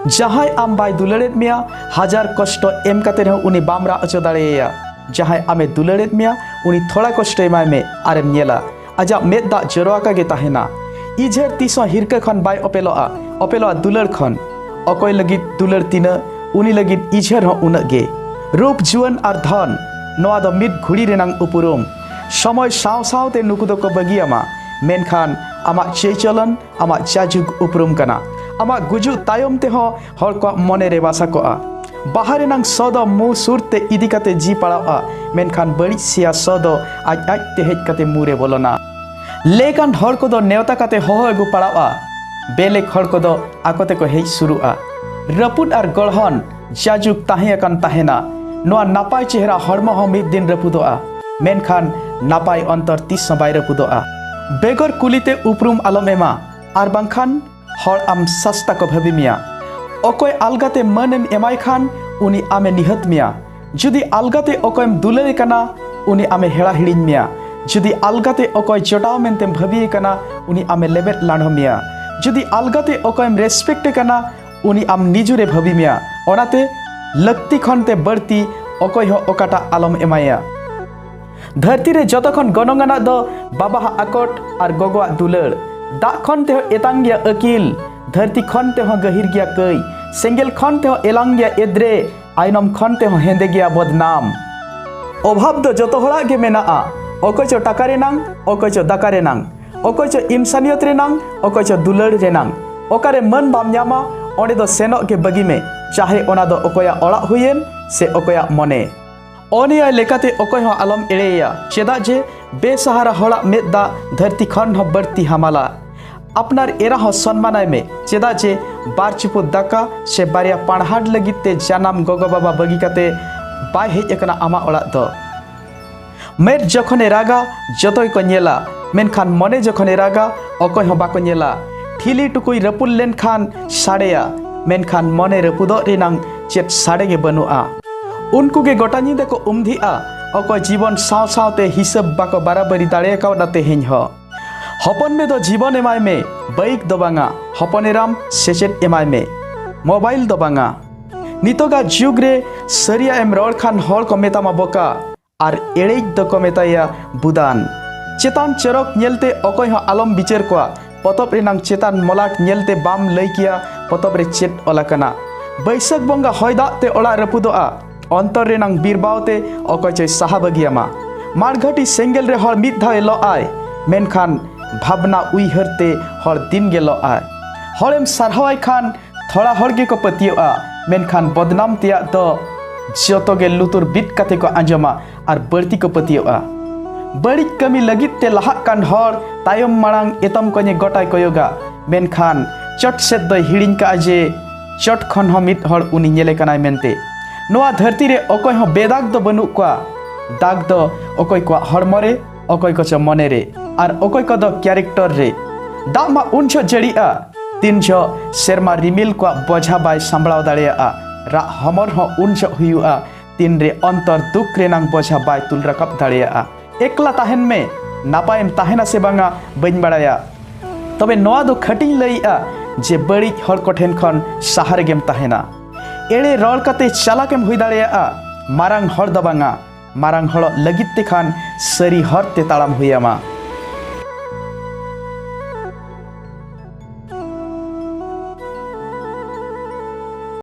जहां आम बाय दुलारेद मेया हजार कष्ट एम काते रहो उनी बाम रा अचो दाड़ेया। जहां आमे दुलारेद मेया उनी थोड़ा कष्ट एमाय में आरेम नेला आजा मेद दा जरोआका गे ताहेना। इझेर तीसो हिरके खन बाय अपेलोआ दुलार खन अकय लगित दुलार तीना उनी लगित इझेर हो उना गे। रूप जुआन आर धन नोआ दो मिद घुड़ी रेनांग उपरुम समय साव सावते नुकु दो को बगियामा मेनखान आमा चेचलन आमा जाजुग उपरुम कना। आमा गुजु तायम ते हो हर को मने रे बासा को आ बाहर नंग सदो मु सुरते इदी काते जी पड़ा मेनखान बड़ी सिया सदो आज आज ते हेज काते मुरे बोलना। लेकिन हर को दो नेवता काते हो एगु पड़ा बेलेक हर को दो आकोते को हेज शुरू आ रपुद आर गढ़हन जाजुग ताहे अकन ताहेना। नोआ नापाय चेहरा हरमो हो मिद दिन रपुदोआ मेनखान नापाय अंतर तीस बाय रपुदोआ। बेगर कुलिते उपरुम आलम एमा आर बांखान हर आम सस्ता को भाबी मिया। अकय आलगाते मनेम एमाय खान उनी आमे निहत मिया। जुदी आलगाते अकयम दुलारे कना उनी आमे हेड़ा हिड़िन मिया। जुदी आलगाते अकय जटाव मेनतेम भाबी कना उनी आमे लेबेट लांढ मिया। जुदी आलगाते अकयम रेस्पेक्ट कना उनी आम निजुरे भाबी मिया। ओनाते लक्ति खनते बड़ती अकय हो ओकाटा आलम एमाया। धरती रे जतखन गनंगाना दो बाबा आकट आर गोगोआ दुलार दा खन ते एतांग गया अकिल धरती खन ते हो गहिर गया कई सेंगेल खन ते हो एलांग गया एद्रे आइनम खन ते हो हेंदे गया बदनाम। अभाव दो जतो हड़ा गे मेना आ अकय चो टाका रे नांग अकय चो दाका रे नांग अकय चो इंसानियत रे नांग अकय चो दुलार रे नांग ओकारे मन बाम न्यामा ओंडे दो सेनो के बगी में चाहे ओना दो अकया ओड़ा हुयेन से अकया मने। ओनिया लेकाते अकय हो आलम एड़ेया चेदा जे बेसहारा हड़ा मेदा धरती खन हो बड़ती हमाला। अपनार एरा हो सम्मानाय में चेदा जे बार चिपु दाका से बारिया पाणहाड लगिते जानाम गोगो बाबा बगी काते बाय हेज एकना आमा ओड़ा दो। मेद जखने रागा जतोय को नेला मेनखान मने जखने रागा अकय हो बाको नेला। ठिली टुकुई रपुल लेन खान साड़ेया मेनखान मने रपुदो रेनांग चेत साड़े गे बनुआ। उनको गे गोटा निदे को उमधिआ अकय जीवन साव सावते हिसाब बाको बराबरी दाड़े कावदाते हेñ हो। हपन में दो जीवन एमाय में बाइक दो बांगा हपनेराम सेचेट एमाय में मोबाइल दो बांगा। नितोगा जुग रे सरिया एम रोड खान हर को मेतामा बोका आर एड़ेज दो को मेताया बुदान। चेतान चरक नेलते अकय हो आलम बिचार कोआ पतब रेनांग चेतान मलाट नेलते बाम लई किया पतब रे चेत ओलाकना। बैसाख बंगा हयदाते ओड़ा रपुदोआ अंतर रेनांग बीरबावते अकय चय साहा बगियामा। मारघाटी सेंगेल रे हर मिद धावे लो आय मेनखान भावना उइहरते हर दिन गे लो आय। हरेम सारहावाय खान थोड़ा हर गे को पतियोआ मेनखान बदनाम तिया दो जतो गे लुतुर बिट काते को आंजमा आर बड़ती को पतियोआ। बड़ी कमी लगित ते लहाक कान हर तायम मांग एतम कने गोटाय कोयोगा मेनखान चट सेद दो हिड़िन का जे चट खन हो मिद हर उनी नेले कनाय मेनते। नोआ धरती रे अकय हो बेदाग दो बनु कोआ दाग दो अकय को हरमरे अकय को मने रे आर अकय को दो कैरेक्टर रे। दा मा उनछो जड़ीआ तीन छो सेरमा रिमिल को बोझा बाय सांभळाव दाड़ेया रा हमर हो उनछो हुयुआ तीन रे अंतर दुख रेनांग बोझा बाय तुल रकब दाड़ेया। एकला ताहेन में नापायम ताहेना से बांगा बइन बाड़ाया तबे नोआ दो खटिन लईआ जे बड़ी हर कोठेन खन सहारे गेम ताहेना। एड़े रड़ काते चालाकेम हुई दाड़ेया मारांग हर दो बांगा मारांग हड़ लगिते खान सरी हर ते ताड़ाम हुयामा।